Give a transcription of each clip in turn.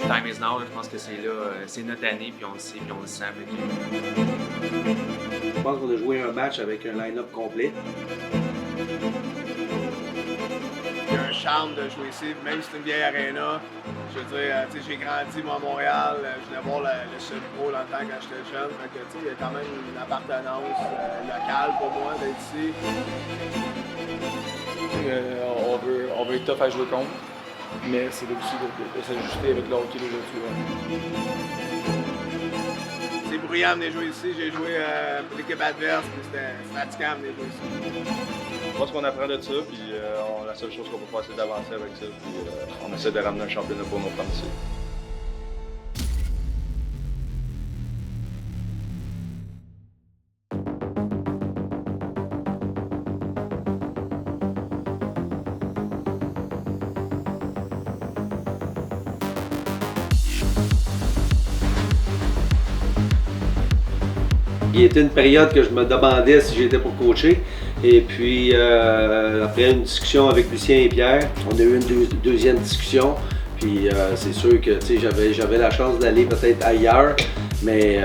time is now, là, je pense que c'est là, c'est notre année, puis on le sait, puis on le sent. Je pense qu'on a joué un match avec un line-up complet. Il y a un charme de jouer ici, même si c'est une vieille aréna. Je veux dire, j'ai grandi moi à Montréal, je venais voir le Sud Pro dans le temps quand j'étais jeune. Fait que, il y a quand même une appartenance locale pour moi d'être ici. On veut être tough à jouer contre, mais c'est aussi de s'ajuster avec le hockey d'aujourd'hui. C'est bruyant de jouer ici. J'ai joué pour l'équipe adverse, puis c'était fatigant de jouer ici. Je pense qu'on apprend de ça, puis la seule chose qu'on peut faire, c'est d'avancer avec ça, puis on essaie de ramener un championnat pour nos femmes ici. Il était une période que je me demandais si j'étais pour coacher. Et puis, après une discussion avec Lucien et Pierre, on a eu une deuxième discussion. Puis, c'est sûr que j'avais la chance d'aller peut-être ailleurs. Mais,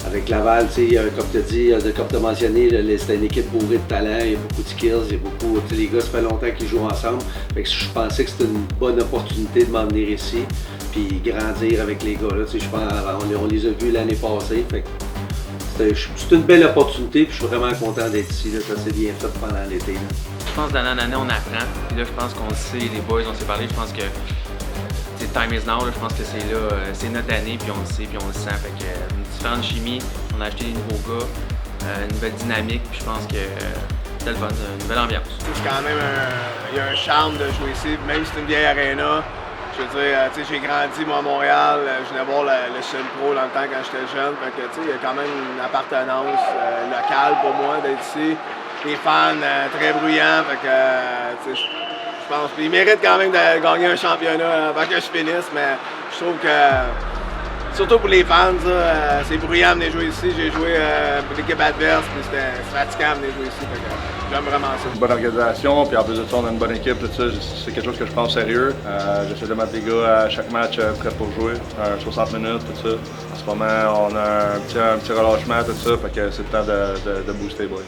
avec Laval, comme tu as dit, comme tu as mentionné, c'était une équipe bourrée de talent. Il y a beaucoup de skills, il y a beaucoup. Les gars, ça fait longtemps qu'ils jouent ensemble. Fait que je pensais que c'était une bonne opportunité de m'en venir ici. Puis grandir avec les gars là, je pense, on les a vus l'année passée. Fait que c'est une belle opportunité, puis je suis vraiment content d'être ici. Là, ça s'est bien fait pendant l'été. Je pense que d'année en année, on apprend. Puis là, je pense qu'on le sait, les boys, on s'est parlé. Je pense que time is now. Là, je pense que c'est là, c'est notre année, puis on le sait, puis on le sent. Fait que une différente chimie. On a acheté des nouveaux gars, une nouvelle dynamique. Puis je pense que c'est le fun, une nouvelle ambiance. C'est quand même il y a un charme de jouer ici, même si c'est une vieille aréna. Je veux dire, j'ai grandi moi à Montréal, je venais voir le Sud Pro dans le temps quand j'étais jeune. Fait que, il y a quand même une appartenance locale pour moi d'être ici. Les fans très bruyants, fait que je pense qu'ils méritent quand même de gagner un championnat avant que je finisse, mais je trouve que surtout pour les fans, c'est bruyant de jouer ici. J'ai joué pour l'équipe adverse, puis c'était fatigant de jouer ici. Fait que j'aime vraiment ça. Une bonne organisation, puis en plus de ça, on a une bonne équipe. Tout ça, c'est quelque chose que je pense sérieux. J'essaie de mettre les gars à chaque match prêts pour jouer, 60 minutes, tout ça. En ce moment, on a un petit relâchement, tout ça, fait que c'est le temps de booster les boys.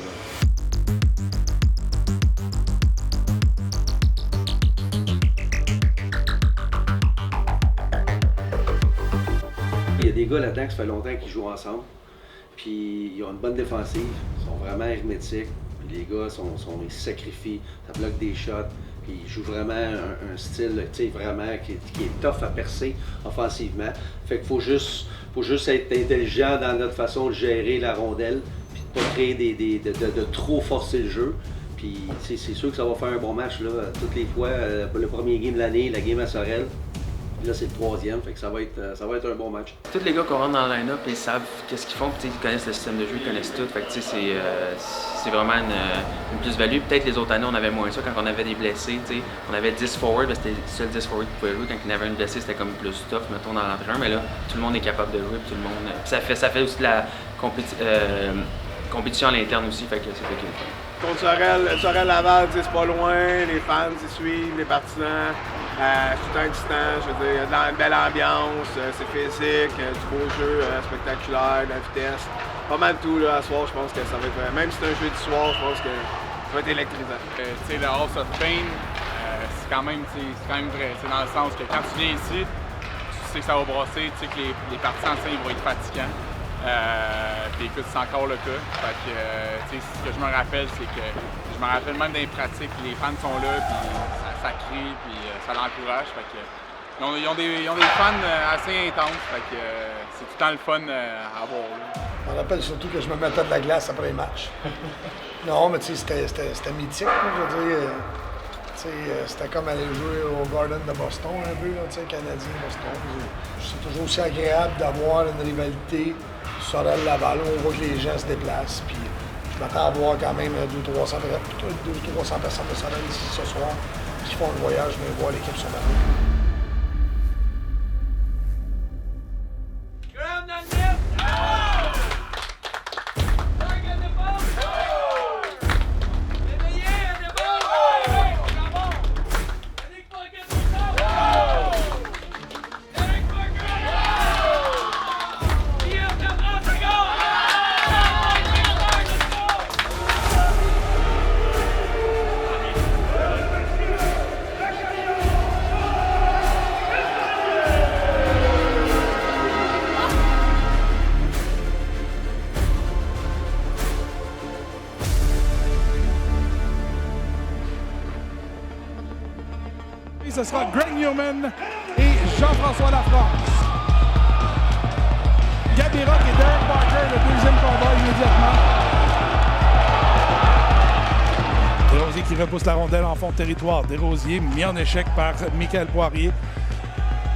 Il y a des gars là-dedans qui ça fait longtemps qu'ils jouent ensemble. Puis ils ont une bonne défensive, ils sont vraiment hermétiques. Puis les gars ils se sacrifient, ça bloque des shots. Puis ils jouent vraiment un style vraiment qui est tough à percer offensivement. Fait qu'il faut juste être intelligent dans notre façon de gérer la rondelle. Puis de pas créer de trop forcer le jeu. Puis c'est sûr que ça va faire un bon match là, toutes les fois. Le premier game de l'année, la game à Sorel. Là, c'est le troisième, fait que ça va être un bon match. Tous les gars qu'on rentre dans le line-up, ils savent qu'est-ce qu'ils font, ils connaissent le système de jeu, ils connaissent tout. Fait que c'est vraiment une plus-value. Peut-être les autres années, on avait moins ça quand on avait des blessés. On avait 10 forwards, c'était les seuls 10 forwards qui pouvaient jouer. Quand il y en avait une blessée, c'était comme plus tough, mettons, dans l'entraînement. Mais là, tout le monde est capable de jouer, puis tout le monde. Ça fait aussi de la compétition à l'interne aussi, fait que c'est fait qu'il est fun. Contre Sorel Laval, c'est pas loin, les fans ils suivent, les partisans. C'est tout le temps excitant, je veux dire, il y a une belle ambiance, c'est physique, du beau jeu, spectaculaire, de la vitesse. Pas mal de tout là, à soir, je pense que ça va être. Même si c'est un jeu du soir, je pense que ça va être électrisant. Le House of Pain, c'est quand même vrai. C'est dans le sens que quand tu viens ici, tu sais que ça va brasser, tu sais que les partisans ils vont être fatigants. Puis écoute, c'est encore le cas. Fait que, ce que je me rappelle, c'est que je me rappelle même des pratiques, les fans sont là, puis ça crie, puis ça l'encourage. Fait que, ils ont des fans assez intenses, fait que c'est tout le temps le fun à voir. Je me rappelle surtout que je me mettais de la glace après les matchs. Non, mais tu sais, c'était mythique, je veux dire. C'était comme aller jouer au Garden de Boston un peu, Canadien Boston. C'est toujours aussi agréable d'avoir une rivalité Sorel-Laval, on voit que les gens se déplacent. Puis je m'attends à voir quand même 200-300 personnes de Sorel ici ce soir qui font le voyage, mais voir l'équipe sur la route. ce sera Greg Newman et Jean-François Lafrance. Gabby Rock et Derek Parker, le deuxième combat immédiatement. Desrosiers qui repousse la rondelle en fond de territoire. Desrosiers mis en échec par Michael Poirier.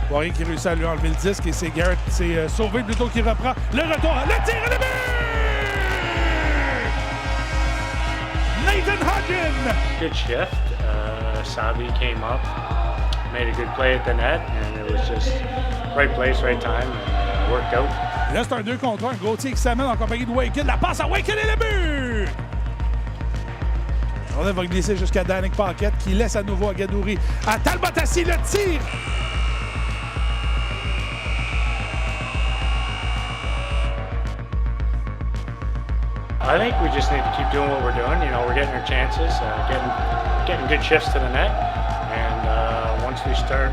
Poirier qui réussit à lui enlever le disque et c'est Garrett qui s'est sauvé plutôt qu'il reprend le retour. Le tir et le but! Nathan Hodgin! Good shift. Sabi came up, made a good play at the net, and it was just right place, right time, and worked out. Et là, c'est un 2 contre 1. Gauthier qui s'amène en compagnie de Waken. La passe à Waken et le but! On va glisser jusqu'à Danick Paquette qui laisse à nouveau à Gadouri. À Talbotassi, le tir! I think we just need to keep doing what we're doing. You know, we're getting our chances, getting good shifts to the net, and once we start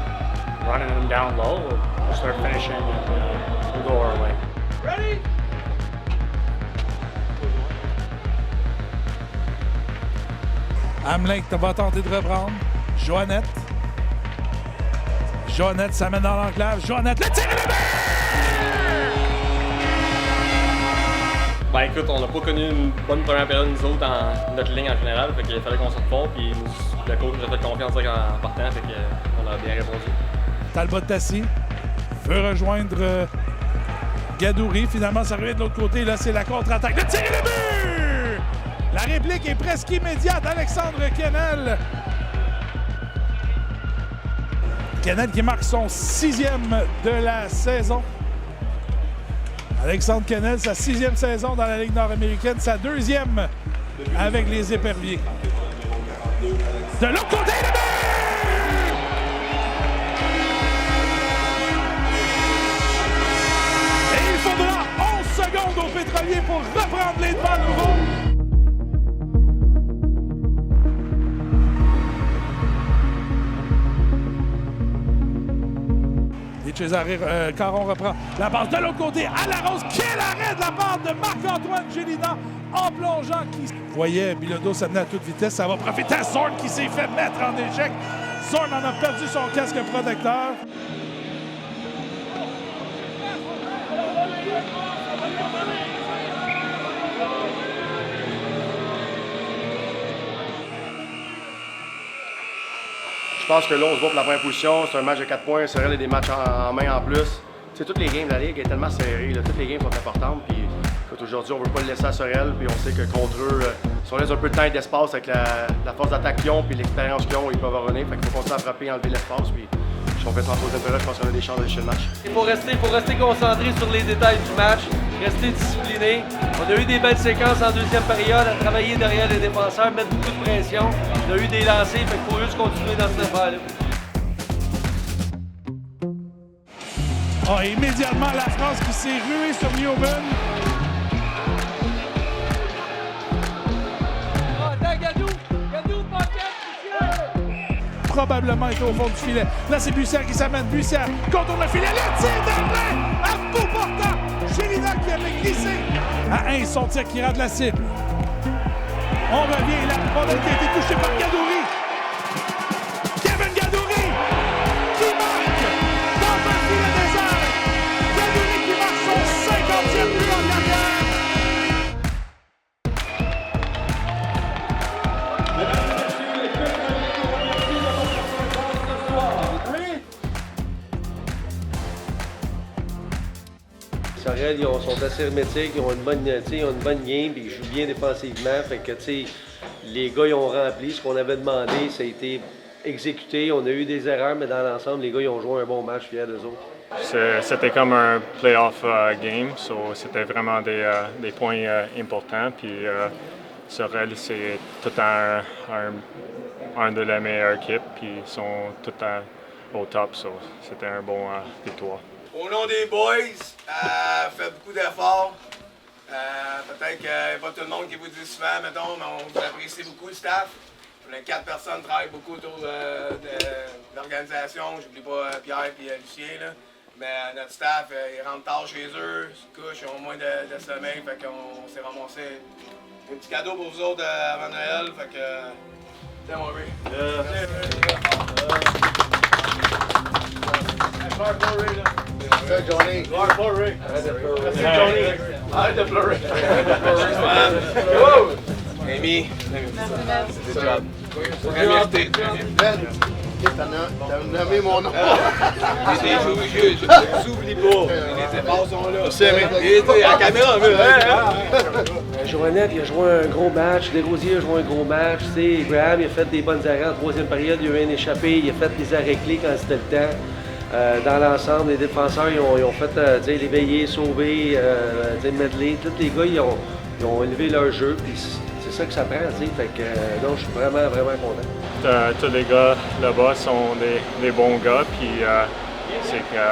running them down low, we'll start finishing and we'll go our way. Ready? Hamelin qui va tenter de reprendre. Joannette. Joannette s'amène dans l'enclave. Joannette, le tir et le but! Ben écoute, on n'a pas connu une bonne première période nous autres dans notre ligne en général, fait qu'il fallait qu'on sorte fort, puis le coach nous a fait confiance en partant, fait qu'on a bien répondu. Talbotassi veut rejoindre Gadouri, finalement ça revient de l'autre côté, là c'est la contre-attaque, le tir et le but! La réplique est presque immédiate, Alexandre Kennel. Kennel qui marque son 6e de la saison. Alexandre Kennel, sa 6e saison dans la Ligue nord-américaine, sa 2e avec les Éperviers. De l'autre côté, le but! Et il faudra 11 secondes aux Pétroliers pour reprendre les devants à nouveau. Césaré Caron reprend la passe de l'autre côté à la Rose. Quel arrêt de la part de Marc-Antoine Gélina en plongeant. Vous voyez, Bilodeau s'amener à toute vitesse. Ça va profiter à Zorn qui s'est fait mettre en échec. Zorn en a perdu son casque protecteur. Je pense que là, on se bat pour la première position. C'est un match de 4 points. Sorel a des matchs en main en plus. T'sais, toutes les games de la Ligue est tellement serrée. Toutes les games sont importantes. Puis, aujourd'hui, on ne veut pas le laisser à Sorel. Puis on sait que contre eux, si on laisse un peu de temps et d'espace avec la force d'attaque qu'ils ont puis l'expérience qu'ils ont, ils peuvent revenir. Fait qu'il faut continuer à frapper, enlever l'espace. Puis si on fait ça en troisième période, je pense qu'on a des chances de lécher le match. Il faut rester concentré sur les détails du match, rester discipliné. On a eu des belles séquences en deuxième période, à travailler derrière les défenseurs, mettre beaucoup de pression. On a eu des lancers, fait qu'il faut juste continuer dans cette affaire-là. Oh, immédiatement, la France qui s'est ruée sur Newman. Gadou, Paquette, probablement été au fond du filet. Là, c'est Bussière qui s'amène. Bussière contourne le filet. Le tir d'Arlin à bout portant. Gélina qui avait glissé à 1. Son tir qui rate la cible. On revient. La rondelle qui a été touchée par Gadouri. Kevin Gadouri qui marque dans un filet désert. Gadouri qui marque son 50e but en carrière. Sorel, ils sont assez hermétiques, ils ont une bonne game, puis ils jouent bien défensivement. Fait que, les gars, ils ont rempli ce qu'on avait demandé, ça a été exécuté. On a eu des erreurs, mais dans l'ensemble, les gars, ils ont joué un bon match, fiers d'eux autres. C'était comme un playoff game, so c'était vraiment des points importants. Puis Sorel, c'est tout un de la meilleure équipe, puis ils sont tout au top, so c'était un bon victoire. Au nom des boys, faites beaucoup d'efforts. Peut-être qu'il n'y a pas tout le monde qui vous dit souvent, mettons, mais on vous apprécie beaucoup le staff. Les 4 personnes travaillent beaucoup autour de l'organisation. J'oublie pas Pierre et Lucien. Là. Mais notre staff, ils rentrent tard chez eux, se couchent, ils ont moins de sommeil. Fait qu'on s'est ramassé un petit cadeau pour vous autres avant Noël. Fait que, tiens, mon Johnny. Arrête de pleurer. Amy, good job. T'as nommé mon nom. J'oublie pas. Les efforts sont là. La caméra, Joannette, il a joué un gros match. Desrosiers a joué un gros match. Graham, il a fait des bonnes arrêts en troisième période. Il a eu un échappé. Il a fait des arrêts clés quand c'était le temps. Dans l'ensemble, les défenseurs ils ont fait l'éveiller, sauver, medley. Tous les gars, ils ont élevé leur jeu. Puis c'est ça que ça prend. Fait que, non, je suis vraiment, vraiment content. Tous les gars là-bas sont des bons gars. Puis c'est que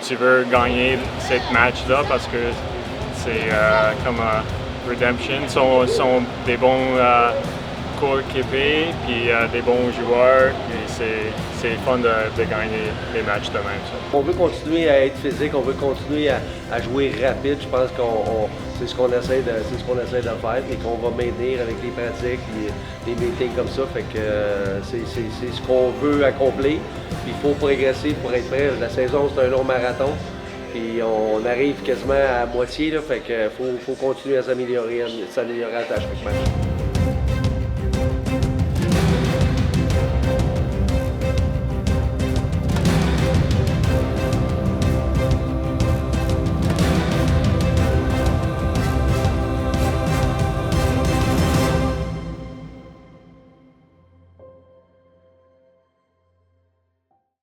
tu veux gagner ce match-là parce que c'est comme Redemption. Ils sont des bons coéquipiers puis des bons joueurs. C'est fun de gagner les matchs de même. Ça. On veut continuer à être physique, on veut continuer à jouer rapide. Je pense que c'est ce qu'on essaie de faire et qu'on va maintenir avec les pratiques, les meetings comme ça. Fait que c'est ce qu'on veut accomplir. Il faut progresser pour être prêt. La saison, c'est un long marathon. Puis on arrive quasiment à moitié. Là, fait que faut continuer à s'améliorer à chaque match.